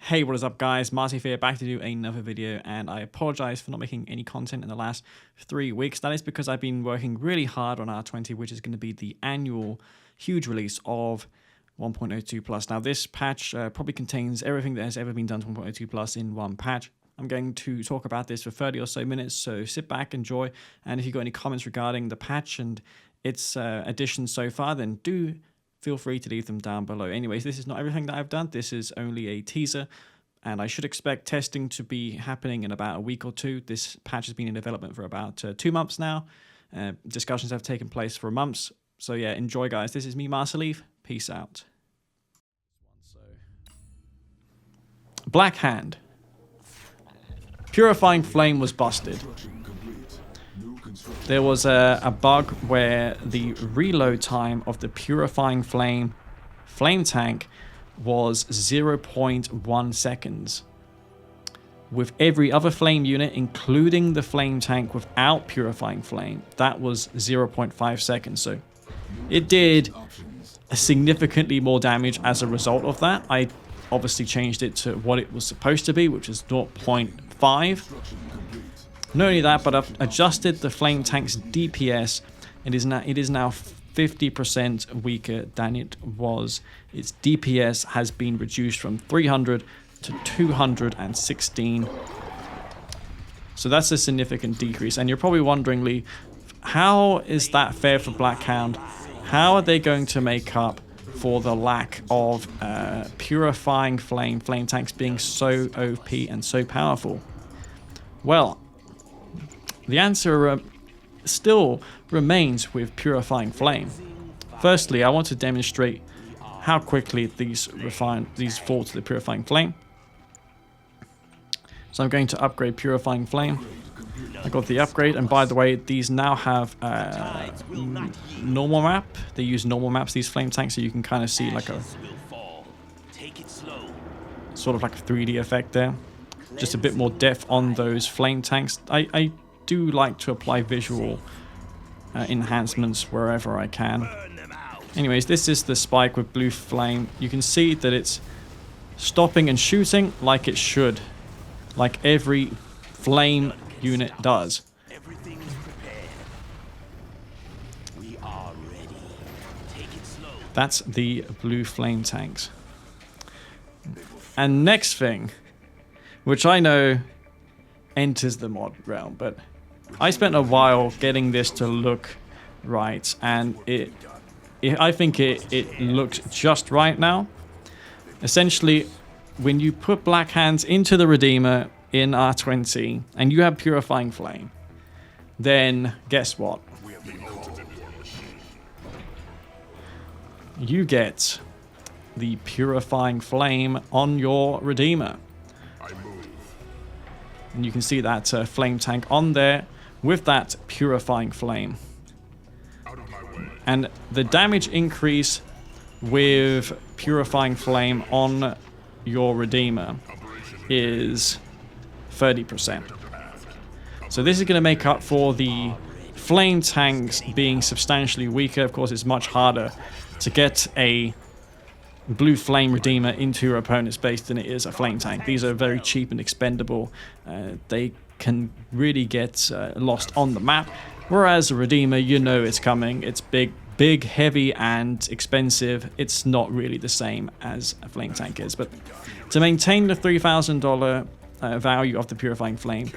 Hey, what is up guys, Marty here, back to do another video, and I apologize for not making any content in the last 3 weeks. That is because I've been working really hard on R20, which is going to be the annual huge release of 1.02 plus. Now this patch probably contains everything that has ever been done to 1.02 plus in one patch. I'm going to talk about this for 30 or so minutes, so sit back, enjoy, and if you've got any comments regarding the patch and its additions so far, then do feel free to leave them down below. Anyways, this is not everything that I've done. This is only a teaser, and I should expect testing to be happening in about a week or two. This patch has been in development for about 2 months now. Discussions have taken place for months. So yeah, enjoy guys. This is me, Marcel. Peace out. Black Hand. Purifying Flame was busted. There was a bug where the reload time of the Purifying Flame tank was 0.1 seconds. With every other flame unit, including the flame tank without Purifying Flame, that was 0.5 seconds. So it did significantly more damage as a result of that. I obviously changed it to what it was supposed to be, which is 0.5. Not only that, but I've adjusted the flame tank's DPS. It is now 50% weaker than it was. Its DPS has been reduced from 300 to 216. So that's a significant decrease. And you're probably wondering, Lee, how is that fair for Blackhound? How are they going to make up for the lack of Purifying flame tanks being so OP and so powerful? Well, the answer still remains with Purifying Flame. Firstly, I want to demonstrate how quickly these fall to the Purifying Flame. So I'm going to upgrade Purifying Flame. I got the upgrade, and by the way, these now have normal map. They use normal maps, these flame tanks, so you can kind of see like a sort of like a 3D effect there. Just a bit more depth on those flame tanks. I do like to apply visual enhancements wherever I can. Anyways, this is the spike with blue flame. You can see that it's stopping and shooting like it should, like every flame unit does. That's the blue flame tanks. And next thing, which I know enters the mod realm, but I spent a while getting this to look right, and I think it looks just right now. Essentially, when you put Black Hands into the Redeemer in R20 and you have Purifying Flame, then guess what? You get the Purifying Flame on your Redeemer. And you can see that flame tank on there with that Purifying Flame. And the damage increase with Purifying Flame on your Redeemer is 30%. So this is going to make up for the flame tanks being substantially weaker. Of course, it's much harder to get a blue flame Redeemer into your opponent's base than it is a flame tank. These are very cheap and expendable. They can really get lost on the map, whereas a Redeemer, you know it's coming. It's big, heavy, and expensive. It's not really the same as a flame tank is. But to maintain the $3,000 value of the Purifying Flame,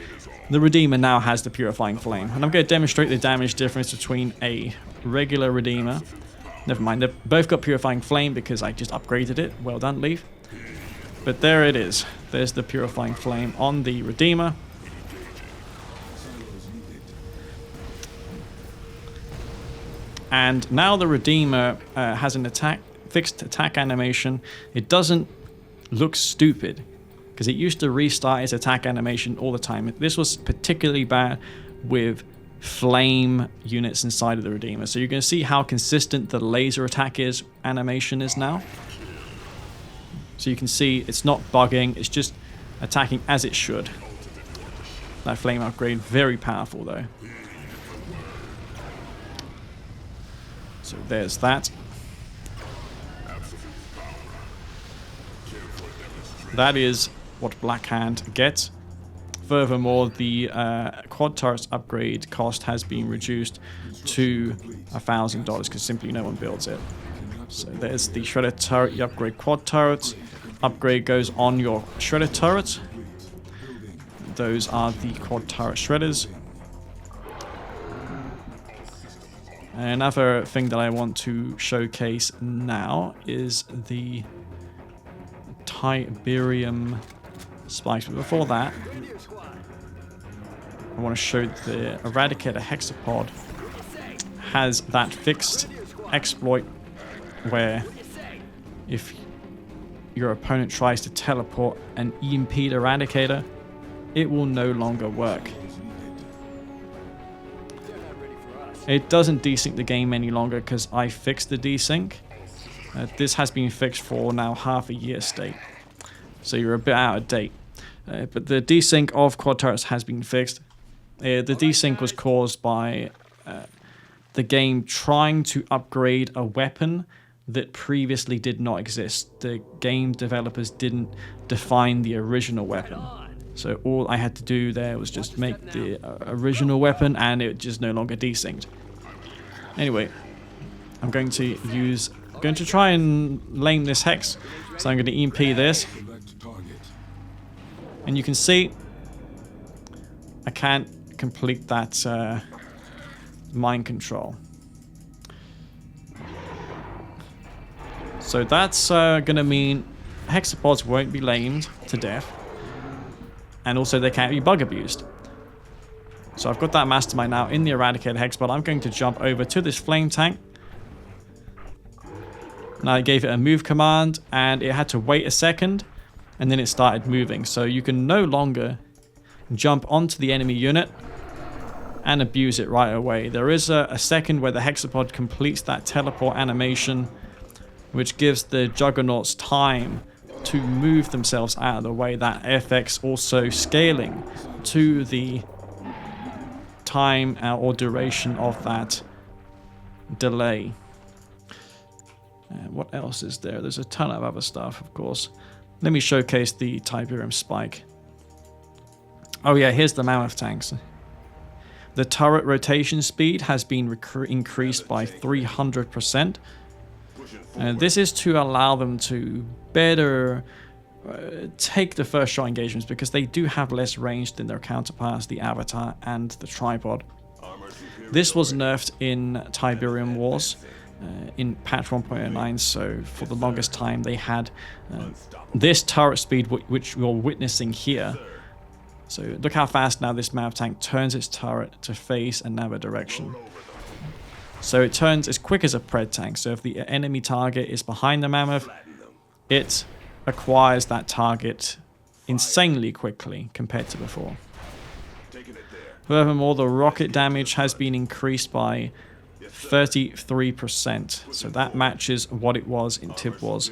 the Redeemer now has the Purifying Flame. And I'm going to demonstrate the damage difference between a regular Redeemer. Never mind, they've both got Purifying Flame because I just upgraded it. Well done, Leaf. But there it is. There's the Purifying Flame on the Redeemer. And now the Redeemer has an fixed attack animation. It doesn't look stupid, because it used to restart its attack animation all the time. This was particularly bad with flame units inside of the Redeemer. So you're going to see how consistent the laser attack animation is now. So you can see it's not bugging, it's just attacking as it should. That flame upgrade, very powerful though. So there's that. that is what Black Hand gets. Furthermore, the quad turrets upgrade cost has been reduced to $1,000 because simply no one builds it. So there's the shredder turret. You upgrade quad turrets. Upgrade goes on your shredder turret. Those are the quad turret shredders. Another thing that I want to showcase now is the Tiberium spikes. But before that, I want to show the Eradicator Hexapod has that fixed exploit where if your opponent tries to teleport an EMP'd Eradicator, it will no longer work. It doesn't desync the game any longer because I fixed the desync. This has been fixed for now half a year state, so you're a bit out of date. But the desync of quad turrets has been fixed. The desync was caused by the game trying to upgrade a weapon that previously did not exist. The game developers didn't define the original weapon. So all I had to do there was just make the original weapon and it just no longer desynced. Anyway, I'm going to try and lame this hex. So I'm going to EMP this. And you can see I can't complete that mind control. So that's going to mean hexapods won't be lamed to death. And also they can't be bug abused. So I've got that mastermind now in the Eradicated Hexapod. I'm going to jump over to this flame tank. Now I gave it a move command and it had to wait a second and then it started moving. So you can no longer jump onto the enemy unit and abuse it right away. There is a second where the Hexapod completes that teleport animation, which gives the Juggernauts time to move themselves out of the way. That FX also scaling to the time or duration of that delay. What else is there? There's a ton of other stuff, of course. Let me showcase the Tiberium spike. Oh yeah, here's the mammoth tanks. The turret rotation speed has been increased by 300%. This is to allow them to better take the first shot engagements because they do have less range than their counterparts, the Avatar and the Tripod. This was nerfed in Tiberium Wars in patch 1.09, so for the longest time they had this turret speed which you're witnessing here. So look how fast now this mammoth tank turns its turret to face another direction. So it turns as quick as a pred tank. So if the enemy target is behind the mammoth, it acquires that target insanely quickly compared to before. Furthermore, the rocket damage has been increased by 33%. So that matches what it was in Tib Wars.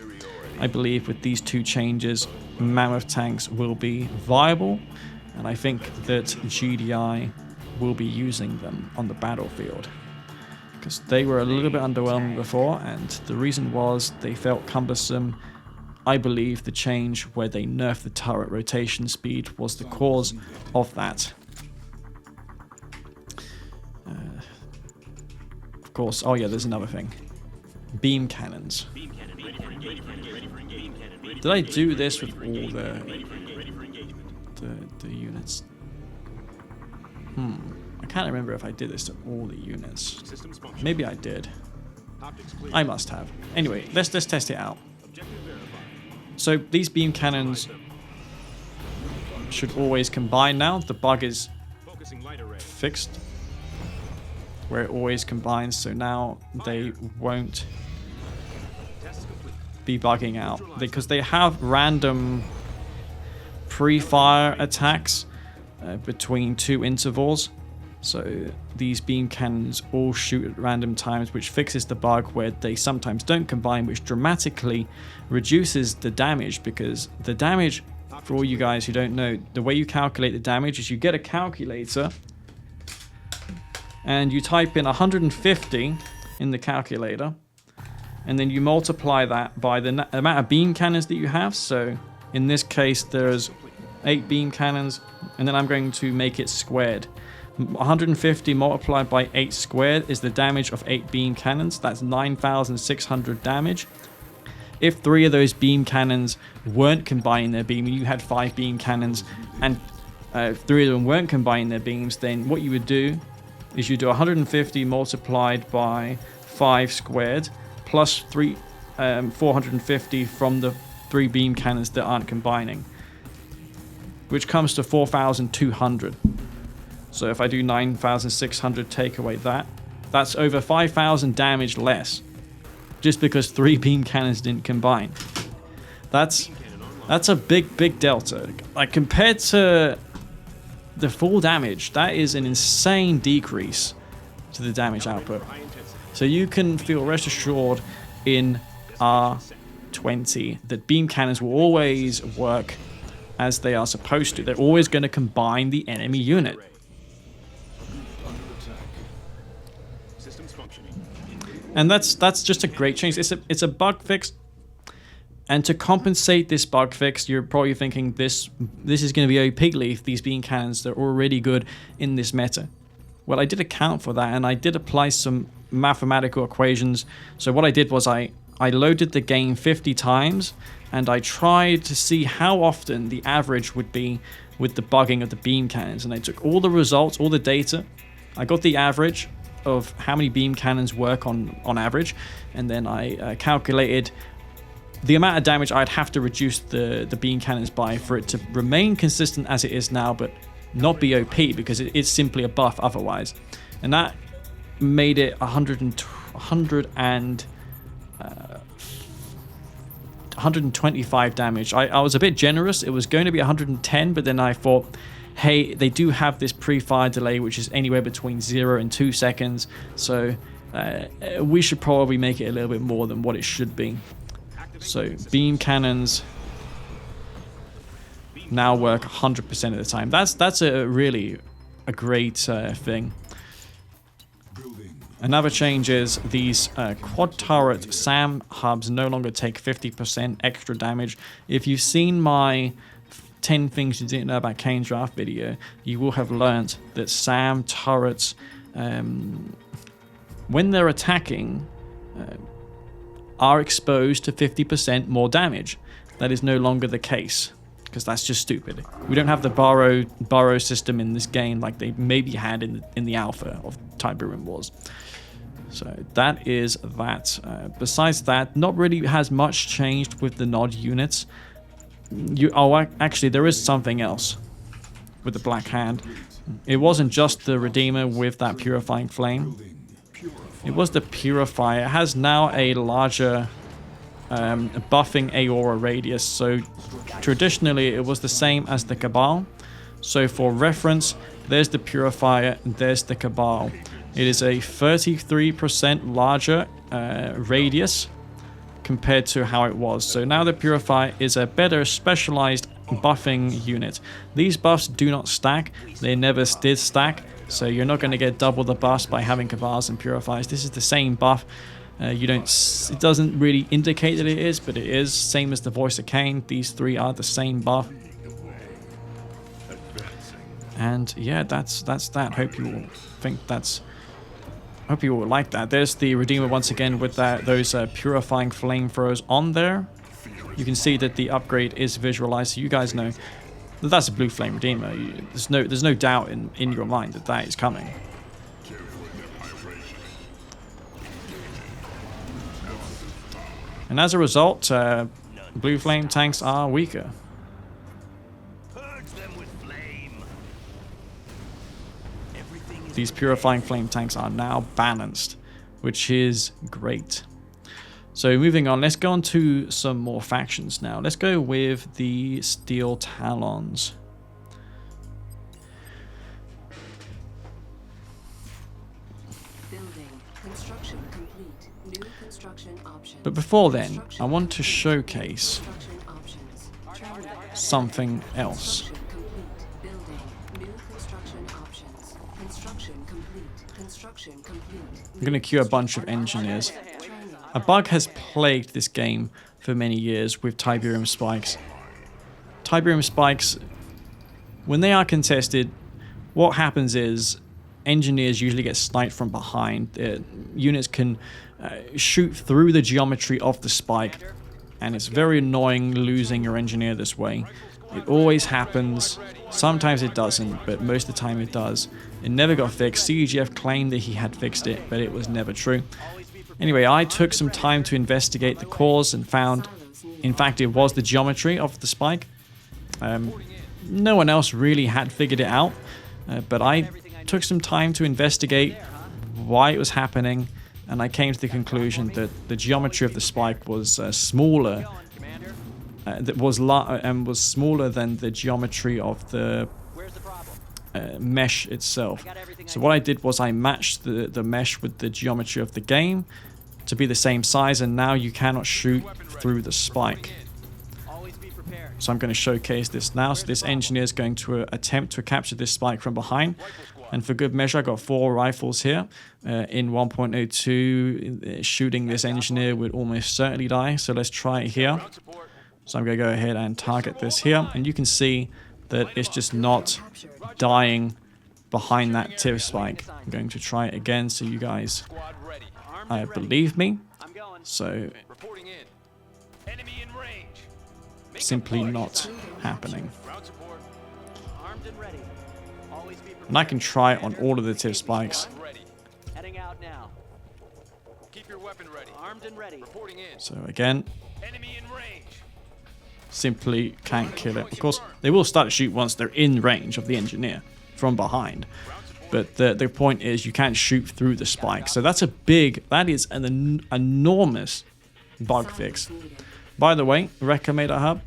I believe with these two changes, mammoth tanks will be viable. And I think that GDI will be using them on the battlefield. Because they were a little bit underwhelming before, and the reason was they felt cumbersome. I believe the change where they nerfed the turret rotation speed was the cause of that. Of course, oh yeah, there's another thing. Beam cannons. Did I do this with all the units? I can't remember if I did this to all the units. Maybe I did. I must have. Anyway, let's test it out. So these beam cannons should always combine now. The bug is fixed where it always combines, so now they won't be bugging out because they have random pre-fire attacks between two intervals. So these beam cannons all shoot at random times, which fixes the bug where they sometimes don't combine, which dramatically reduces the damage, because the damage, for all you guys who don't know, the way you calculate the damage is you get a calculator and you type in 150 in the calculator, and then you multiply that by the amount of beam cannons that you have. So In this case, there's 8 beam cannons, and then I'm going to make it squared. 150 multiplied by 8 squared is the damage of 8 beam cannons. That's 9,600 damage. If 3 of those beam cannons weren't combining their beam, you had 5 beam cannons, and 3 of them weren't combining their beams, then what you would do is you do 150 multiplied by 5 squared plus 450 from the 3 beam cannons that aren't combining, which comes to 4,200. So if I do 9,600, take away that, that's over 5,000 damage less, just because 3 beam cannons didn't combine. That's a big delta. Like, compared to the full damage, that is an insane decrease to the damage output. So you can feel rest assured in R20 that beam cannons will always work as they are supposed to. They're always going to combine the enemy unit. And that's just a great change. It's a bug fix. And to compensate this bug fix, you're probably thinking this is going to be OP Leaf, these beam cannons, they're already good in this meta. Well, I did account for that, and I did apply some mathematical equations. So what I did was I loaded the game 50 times, and I tried to see how often the average would be with the bugging of the beam cannons. And I took all the results, all the data, I got the average of how many beam cannons work on average, and then I calculated the amount of damage I'd have to reduce the beam cannons by for it to remain consistent as it is now, but not be OP, because it's simply a buff otherwise. And that made it 125 damage. I was a bit generous. It was going to be 110, but then I thought, hey, they do have this pre-fire delay, which is anywhere between 0 and 2 seconds, so we should probably make it a little bit more than what it should be. So beam cannons now work 100% of the time. That's a really a great thing. Another change is these quad turret SAM hubs no longer take 50% extra damage. If you've seen my 10 things you didn't know about Kane's draft video, you will have learned that SAM turrets, when they're attacking, are exposed to 50% more damage. That is no longer the case, because that's just stupid. We don't have the burrow system in this game like they maybe had in the alpha of Tiberium Wars. So that is that. Besides that, not really has much changed with the nod units. Actually, there is something else with the Black Hand. It wasn't just the Redeemer with that Purifying Flame. It was the Purifier. It has now a larger buffing Aura radius. So traditionally, it was the same as the Cabal. So for reference, there's the Purifier and there's the Cabal. It is a 33% larger radius compared to how it was. So now the Purifier is a better specialized buffing unit. These buffs do not stack. They never did stack. So you're not going to get double the buffs by having Cabals and Purifiers. This is the same buff. It doesn't really indicate that it is, but it is. Same as the Voice of Kane. These three are the same buff. And yeah, that's that. Hope you all like that. There's the Redeemer once again with those Purifying Flamethrowers on there. You can see that the upgrade is visualized, so you guys know that that's a Blue Flame Redeemer. There's no doubt in your mind that is coming. And as a result, Blue Flame tanks are weaker. These Purifying Flame tanks are now balanced, which is great. So moving on, let's go on to some more factions now. Let's go with the Steel Talons. Building. Construction complete. New construction options. But before then, I want to showcase something else. I'm going to queue a bunch of engineers. A bug has plagued this game for many years with Tiberium spikes. Tiberium spikes, when they are contested, what happens is engineers usually get sniped from behind. Units can shoot through the geometry of the spike, and it's very annoying losing your engineer this way. It always happens. Sometimes it doesn't, but most of the time it does. It never got fixed. CEGF claimed that he had fixed it, but it was never true. Anyway, I took some time to investigate the cause and found, in fact, it was the geometry of the spike. No one else really had figured it out, but I took some time to investigate why it was happening, and I came to the conclusion that the geometry of the spike was smaller. Was smaller than the geometry of the mesh itself. So what I did was I matched the mesh with the geometry of the game to be the same size, and now you cannot shoot through the spike. So I'm going to showcase this now. So this engineer is going to attempt to capture this spike from behind. And for good measure, I got 4 rifles here. In 1.02, shooting this engineer would almost certainly die. So let's try it here. So I'm going to go ahead and target this here. And you can see that it's just not dying behind that tip spike. I'm going to try it again so you guys believe me. So simply not happening. And I can try it on all of the tip spikes. So again, simply can't kill it. Of course, they will start to shoot once they're in range of the engineer from behind. But the point is you can't shoot through the spike. So that is an enormous bug fix. By the way, Recomator Hub.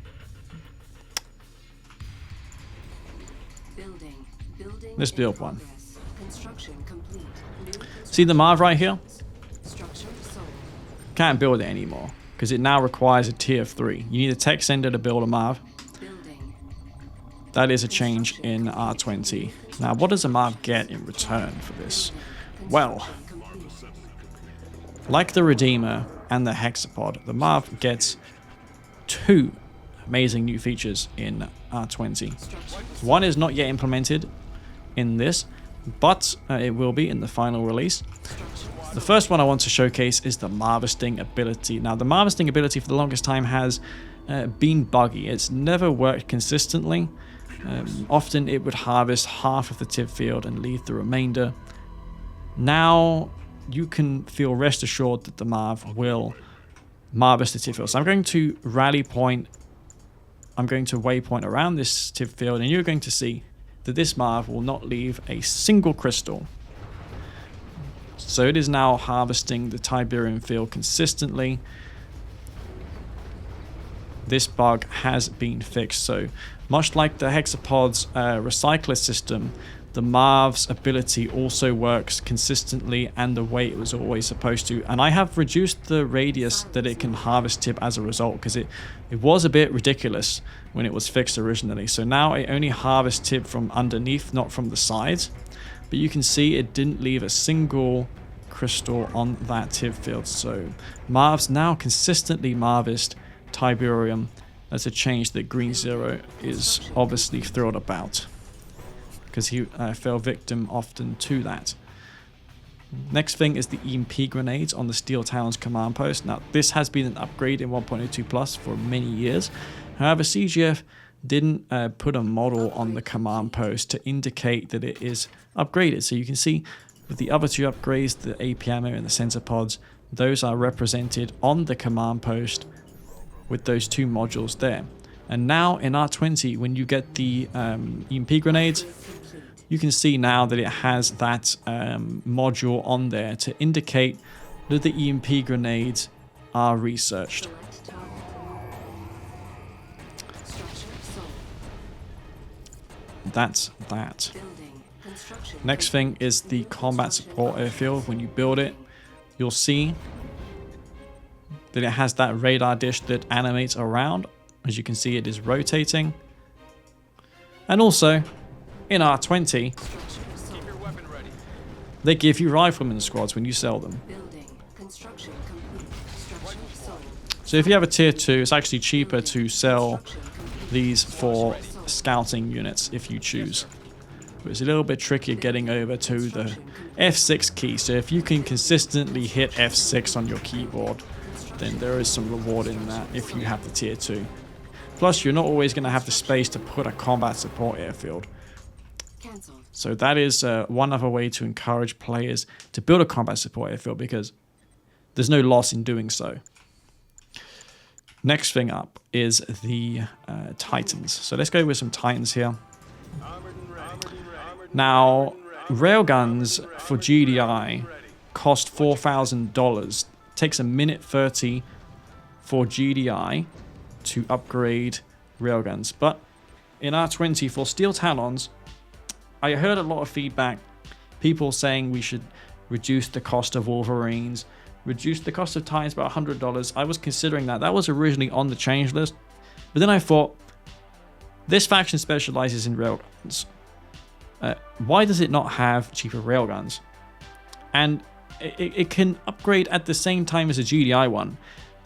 Let's build one. See the Marv right here? Can't build it anymore because it now requires a tier 3. You need a tech sender to build a Marv. That is a change in R20. Now, what does a Marv get in return for this? Well, like the Redeemer and the Hexapod, the Marv gets 2 amazing new features in R20. One is not yet implemented in this, but it will be in the final release. The first one I want to showcase is the Marvesting ability. Now, the Marvesting ability for the longest time has been buggy. It's never worked consistently. Often it would harvest half of the tip field and leave the remainder. Now you can feel rest assured that the Marv will harvest the tip field. So I'm going to waypoint around this tip field, and you're going to see that this Marv will not leave a single crystal. So it is now harvesting the Tiberium field consistently. This bug has been fixed. So much like the Hexapod's recycler system, the Marv's ability also works consistently and the way it was always supposed to. And I have reduced the radius that it can harvest tip as a result, because it was a bit ridiculous when it was fixed originally. So now it only harvests tip from underneath, not from the sides. But you can see it didn't leave a single crystal on that tip field. So Marv's now consistently harvest Tiberium. That's a change that Green Zero is obviously thrilled about, because he fell victim often to that. Next thing is the EMP grenades on the Steel Talons command post. Now, this has been an upgrade in 1.02 plus for many years. However, CGF didn't put a model on the command post to indicate that it is upgraded. So you can see with the other 2 upgrades, the AP ammo and the sensor pods, those are represented on the command post with those 2 modules there. And now in R20, when you get the EMP grenades, you can see now that it has that module on there to indicate that the EMP grenades are researched. That's that. Next thing is the combat support airfield. When you build it, you'll see that it has that radar dish that animates around. As you can see, it is rotating. And also, in R20, they give you rifleman squads when you sell them. So if you have a tier 2, it's actually cheaper to sell these for scouting units if you choose. But it's a little bit trickier getting over to the F6 key. So if you can consistently hit F6 on your keyboard, then there is some reward in that if you have the tier 2. Plus, you're not always going to have the space to put a combat support airfield. So that is one other way to encourage players to build a combat support airfield, because there's no loss in doing so. Next thing up is the Titans. So let's go with some Titans here. Now, railguns for GDI cost $4,000. Takes a minute 30 for GDI to upgrade railguns. But in R20 for Steel Talons, I heard a lot of feedback. People saying we should reduce the cost of Wolverines, reduce the cost of Titans by $100. I was considering that. That was originally on the change list. But then I thought, this faction specializes in railguns. Why does it not have cheaper railguns? And it can upgrade at the same time as a GDI one.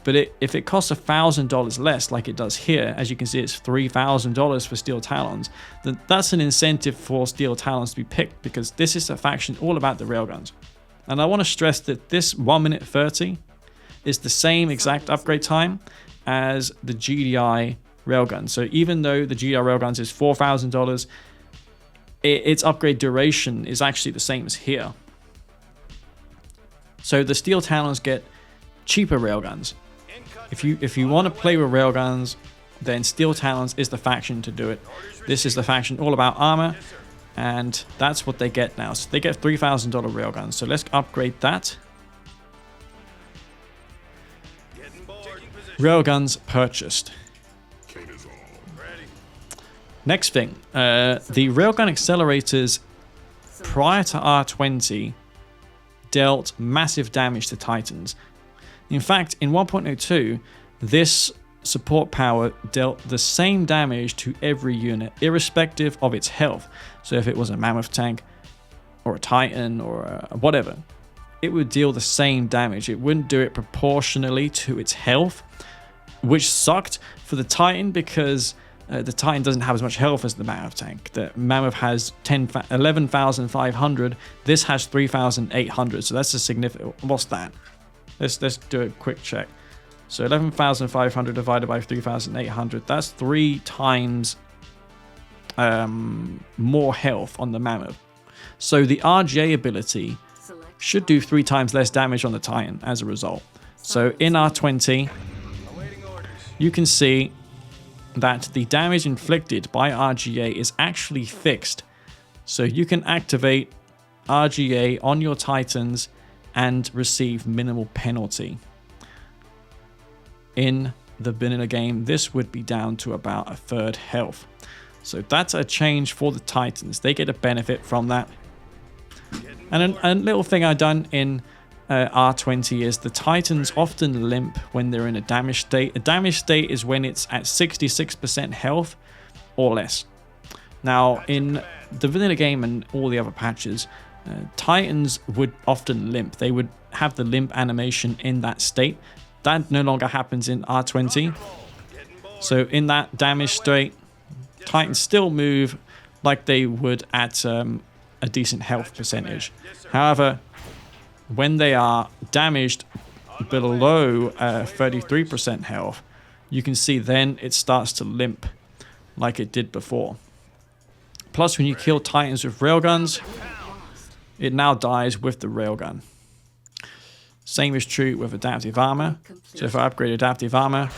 But if it costs $1,000 less, like it does here, as you can see, it's $3,000 for Steel Talons, then that's an incentive for Steel Talons to be picked, because this is a faction all about the railguns. And I want to stress that this 1 minute 30 is the same exact upgrade time as the GDI railgun. So even though the GDI railguns is $4,000, its upgrade duration is actually the same as here. So the Steel Talons get cheaper railguns. If you want to play with railguns, then Steel Talons is the faction to do it. This is the faction all about armor, and that's what they get now. So they get $3,000 railguns. So let's upgrade that. Railguns purchased. Next thing, the railgun accelerators prior to R20 dealt massive damage to Titans. In fact, in 1.02, this support power dealt the same damage to every unit, irrespective of its health. So if it was a Mammoth tank, or a Titan, or whatever, it would deal the same damage. It wouldn't do it proportionally to its health, which sucked for the Titan, because the Titan doesn't have as much health as the Mammoth tank. The Mammoth has 11,500. This has 3,800. So that's a significant. What's that? Let's do a quick check. So 11,500 divided by 3,800. That's 3 times more health on the Mammoth. So the RGA ability should do 3 times less damage on the Titan as a result. So in R20, you can see that the damage inflicted by RGA is actually fixed. So you can activate RGA on your Titans and receive minimal penalty. In the vanilla game, this would be down to about 1/3 health. So that's a change for the Titans. They get a benefit from that. And a little thing I've done in R20 is the Titans often limp when they're in a damaged state. A damaged state is when it's at 66% health or less. Now, in the vanilla game and all the other patches, Titans would often limp. They would have the limp animation in that state. That no longer happens in R20. So in that damaged state, Titans still move like they would at a decent health percentage. However, when they are damaged below 33% health, you can see then it starts to limp like it did before. Plus, when you kill Titans with railguns, it now dies with the railgun. Same is true with adaptive armor. So if I upgrade adaptive armor,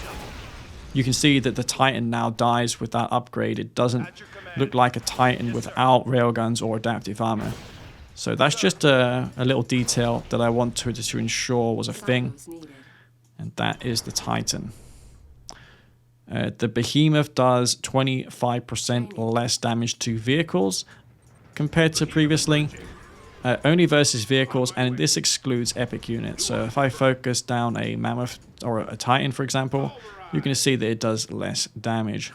you can see that the Titan now dies with that upgrade. It doesn't look like a Titan without railguns or adaptive armor. So that's just a little detail that I wanted to ensure was a thing. And that is the Titan. The Behemoth does 25% less damage to vehicles compared to previously. Only versus vehicles, and this excludes epic units. So if I focus down a Mammoth or a Titan, for example, you can see that it does less damage.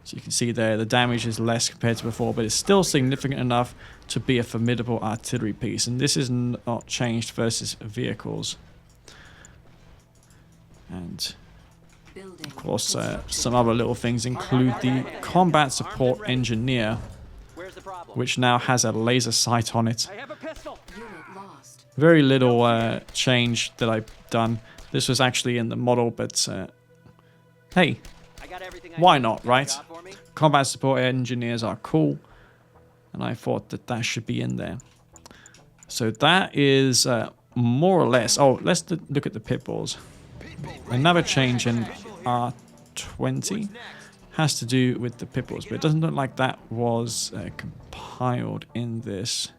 So you can see there the damage is less compared to before, but it's still significant enough to be a formidable artillery piece. And this is not changed versus vehicles. And Of course, some other little things include the combat support engineer, which now has a laser sight on it. Very little change that I've done. This was actually in the model, but hey, why not, right? Combat support engineers are cool, and I thought that that should be in there. So that is more or less... Oh, let's look at the pit bulls. Another change in R20 has to do with the pit bulls, but it doesn't look like that was compiled in this.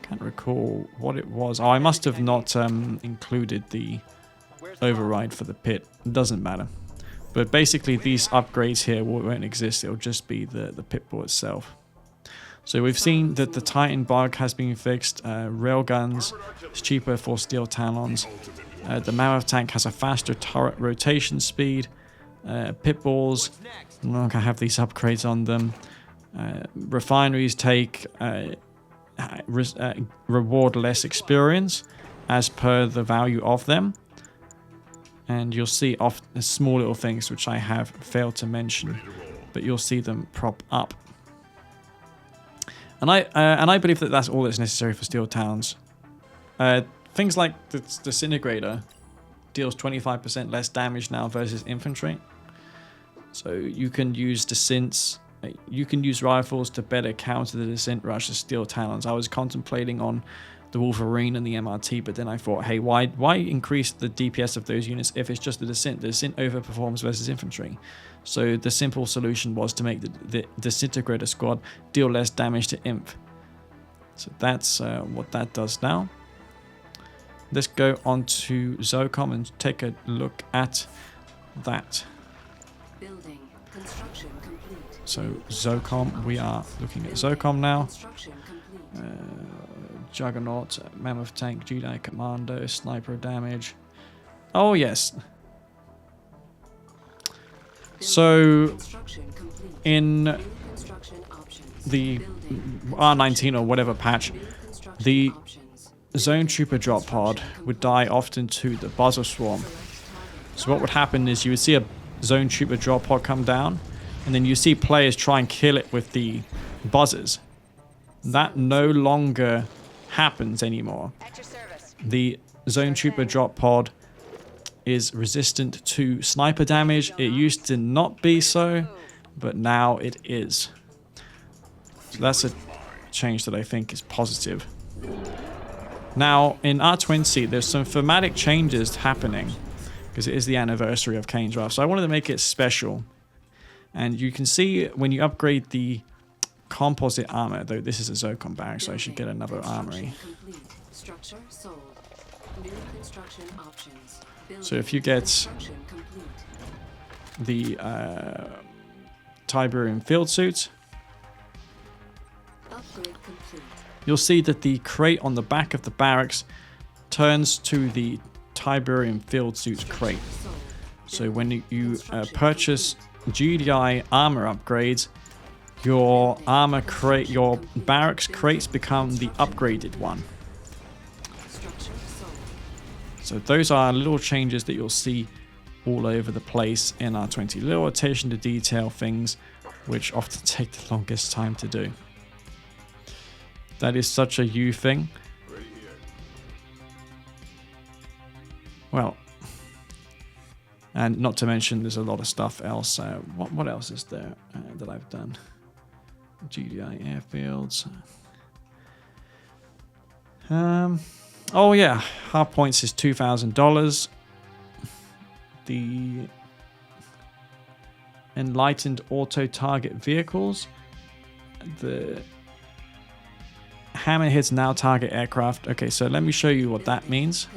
Can't recall what it was. Oh, I must have not included the override for the pit. It doesn't matter. But basically these upgrades here won't exist. It'll just be the pit bull itself. So we've seen that the Titan bug has been fixed. Railguns is cheaper for steel talons. The Mammoth tank has a faster turret rotation speed. Pit bulls, I'm not going to have these upgrades on them. Refineries take reward less experience as per the value of them. And you'll see off small little things which I have failed to mention, but you'll see them prop up. And I believe that that's all that's necessary for steel talons. Things like the disintegrator deals 25% less damage now versus infantry. So you can use descents. You can use rifles to better counter the descent rush of steel talons. I was contemplating on the Wolverine and the MRT, but then I thought, hey, why increase the DPS of those units if it's just the descent? The descent overperforms versus infantry. So the simple solution was to make the disintegrator squad deal less damage to imp. So that's what that does now. Let's go on to Zocom and take a look at that. Building. Construction complete. So Zocom, we are looking at Zocom now. Juggernaut, Mammoth tank, Jedi commando, sniper damage. Oh yes. So in the R19 or whatever patch, the Zone Trooper drop pod would die often to the Buzzer Swarm. So what would happen is you would see a Zone Trooper drop pod come down, and then you see players try and kill it with the buzzers. That no longer happens anymore. The Zone Trooper drop pod is resistant to sniper damage. It used to not be so, but now it is. So that's a change that I think is positive. Now, in R20, there's some thematic changes happening because it is the anniversary of Kane's Wrath. So I wanted to make it special. And you can see when you upgrade the composite armor, though this is a Zocom barrack, so I should get another armory. So if you get the Tiberium field suit, you'll see that the crate on the back of the barracks turns to the Tiberium field suit crate. So when you purchase GDI armor upgrades, your armor crate, your barracks crates become the upgraded one. So those are little changes that you'll see all over the place in R20. Little attention to detail things which often take the longest time to do. That is such a you thing. Well, and not to mention there's a lot of stuff else. What else is there that I've done? GDI airfields. Oh yeah, hard points is $2,000. The enlightened auto target vehicles. The Hammerheads now target aircraft. Okay, so let me show you what that means.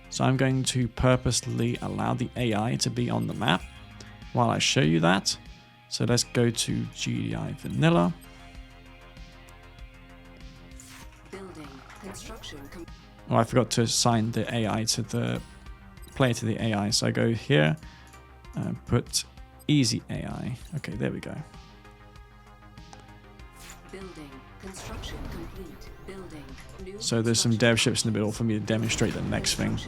So I'm going to purposely allow the AI to be on the map while I show you that. So let's go to GDI Vanilla. Oh, I forgot to assign the AI to the player to the AI. So I go here and put easy AI. Okay, there we go. So there's some dev ships in the middle for me to demonstrate the next thing.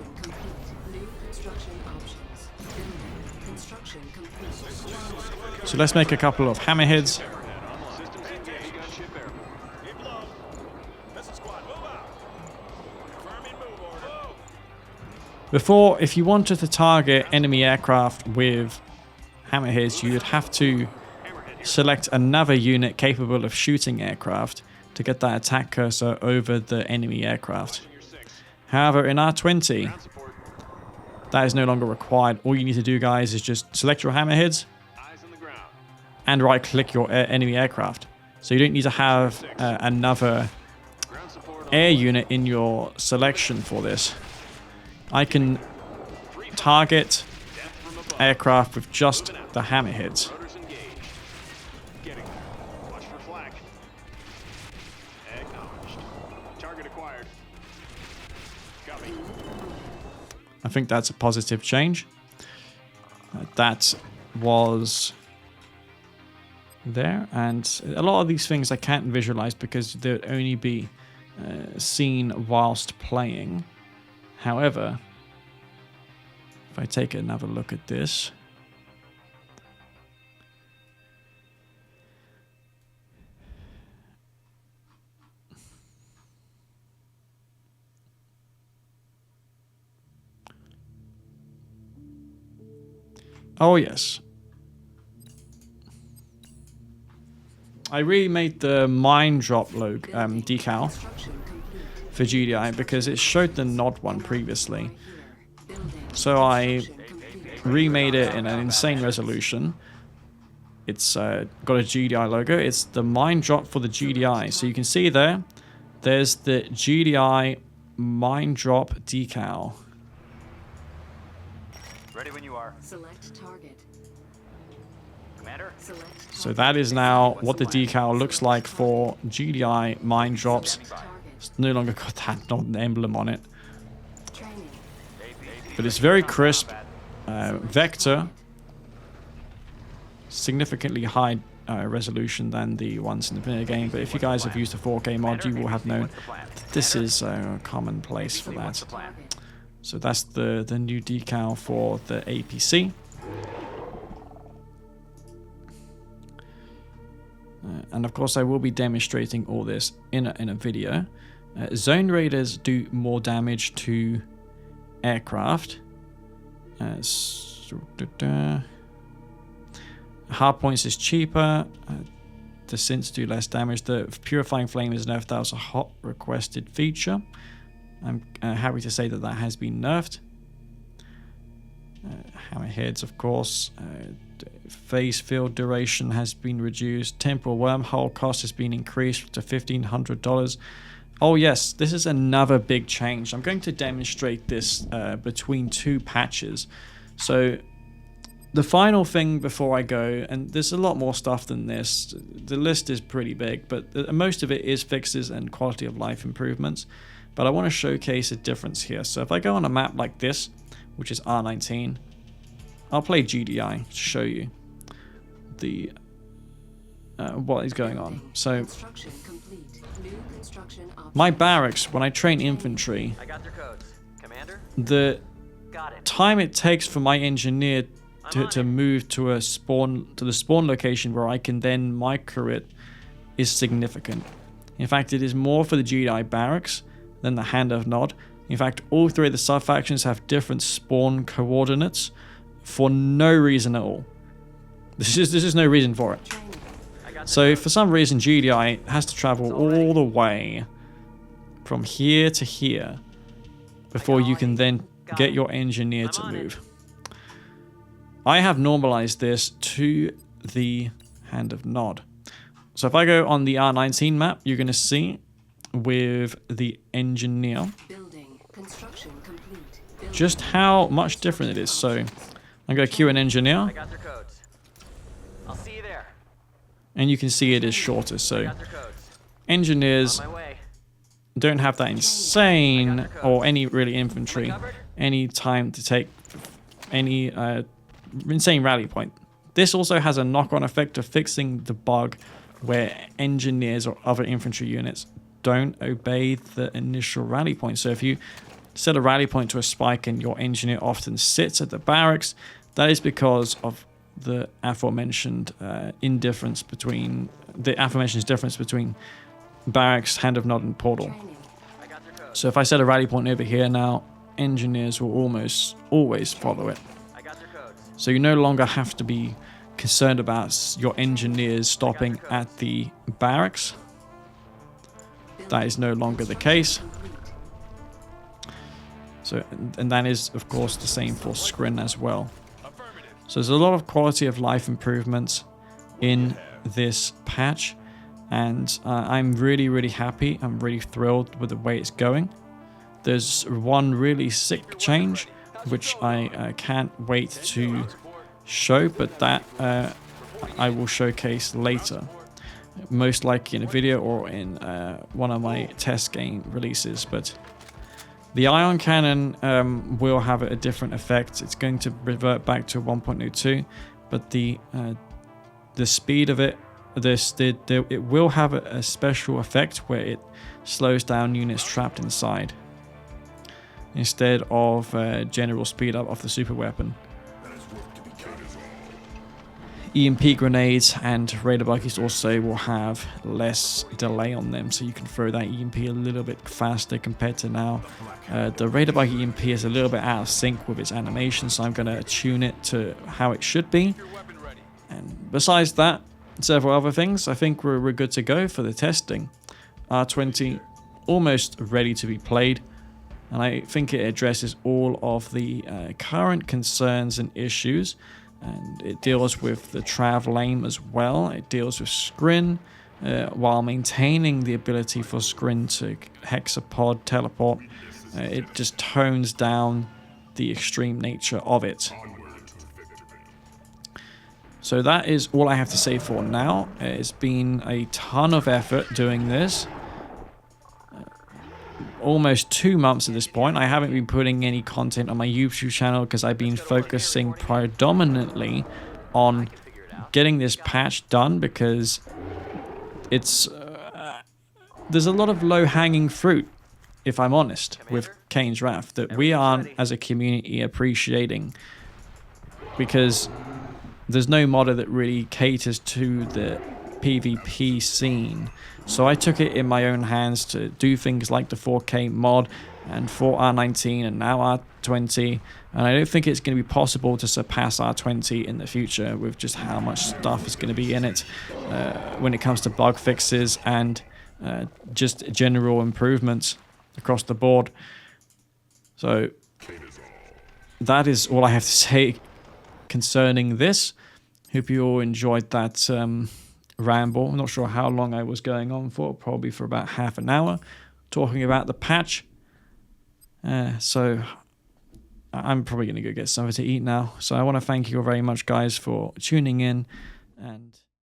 construction options. Building. Construction complete. So let's make a couple of hammerheads. Before, if you wanted to target enemy aircraft with hammerheads, you'd have to select another unit capable of shooting aircraft to get that attack cursor over the enemy aircraft. However, in R20, that is no longer required. All you need to do, guys, is just select your hammerheads and right-click your enemy aircraft. So you don't need to have another air unit in your selection for this. I can target aircraft with just the hammerheads. I think that's a positive change. That was there, and a lot of these things I can't visualize because they'd only be seen whilst playing. However, if I take another look at this, oh yes, I remade the mine drop logo decal for GDI because it showed the nod one previously. So I remade it in an insane resolution. It's got a GDI logo. It's the mine drop for the GDI. So you can see there's the GDI mine drop decal. Ready when you are. Select target. Commander? Select target. So that is now what the decal looks like for GDI mine drops. It's no longer got that emblem on it. Training. But it's very crisp. Vector. Significantly high resolution than the ones in the vanilla game. But if you guys have used a 4K mod, you will have known that this is commonplace for that. So that's the new decal for the APC. And of course I will be demonstrating all this in a video. Zone raiders do more damage to aircraft. Hard points is cheaper. The synths do less damage. The Purifying Flame is nerfed. That was a hot requested feature. I'm happy to say that that has been nerfed. Hammerheads, of course. Phase field duration has been reduced. Temporal wormhole cost has been increased to $1,500. Oh yes, this is another big change. I'm going to demonstrate this between two patches. So the final thing before I go, and there's a lot more stuff than this. The list is pretty big, but most of it is fixes and quality of life improvements. But I want to showcase a difference here. So if I go on a map like this, which is R19, I'll play GDI to show you the what is going on. So my barracks, when I train infantry, I got their codes. Commander? the Got it. time it takes for my engineer to move to the spawn location where I can then micro it is significant. In fact, it is more for the GDI barracks than the Hand of Nod. In fact, all three of the sub-factions have different spawn coordinates for no reason at all. There's just no reason for it. So for some reason GDI has to travel all the way from here to here before you can then get your engineer to move. I have normalized this to the Hand of Nod. So if I go on the R19 map, you're going to see with the engineer just how much different it is. So I'm going to queue an engineer, I got their codes. I'll see you there. and you can see it is shorter. I So got their codes. engineers On my way. don't have that insane, or any really infantry, any time to take any insane rally point. This also has a knock-on effect of fixing the bug where engineers or other infantry units don't obey the initial rally point. So if you set a rally point to a spike and your engineer often sits at the barracks, that is because of the aforementioned difference between barracks, hand of nod, and portal. Training. I got your code. So if I set a rally point over here now, engineers will almost always follow it. I got your codes. So you no longer have to be concerned about your engineers stopping at the barracks. That is no longer the case. Complete. So, and that is of course the same for Scrin as well. So there's a lot of quality of life improvements in this patch, and I'm really happy. I'm really thrilled with the way it's going. There's one really sick change which I can't wait to show, but that I will showcase later, most likely in a video or in one of my test game releases. But the ion cannon will have a different effect. It's going to revert back to 1.02, but the speed of it, it will have a special effect where it slows down units trapped inside instead of general speed up of the super weapon. EMP grenades and raider buggies also will have less delay on them, so you can throw that EMP a little bit faster compared to now. The raider buggy EMP is a little bit out of sync with its animation, so I'm going to tune it to how it should be. And besides that, several other things, I think we're good to go for the testing. R20 almost ready to be played, and I think it addresses all of the current concerns and issues. And it deals with the travel aim as well. It deals with Scrin while maintaining the ability for Scrin to hexapod teleport. It just tones down the extreme nature of it. So that is all I have to say for now. It's been a ton of effort doing this. Almost 2 months at this point. I haven't been putting any content on my YouTube channel because I've been focusing predominantly on getting this patch done, because it's there's a lot of low-hanging fruit, if I'm honest, with Kane's Wrath that we aren't as a community appreciating, because there's no modder that really caters to the PvP scene. So I took it in my own hands to do things like the 4K mod and for R19 and now R20, and I don't think it's going to be possible to surpass R20 in the future with just how much stuff is going to be in it when it comes to bug fixes and just general improvements across the board. So that is all I have to say concerning this. Hope you all enjoyed that ramble. I'm not sure how long I was going on for, probably for about half an hour, talking about the patch. So I'm probably going to go get something to eat now. So I want to thank you all very much, guys, for tuning in, and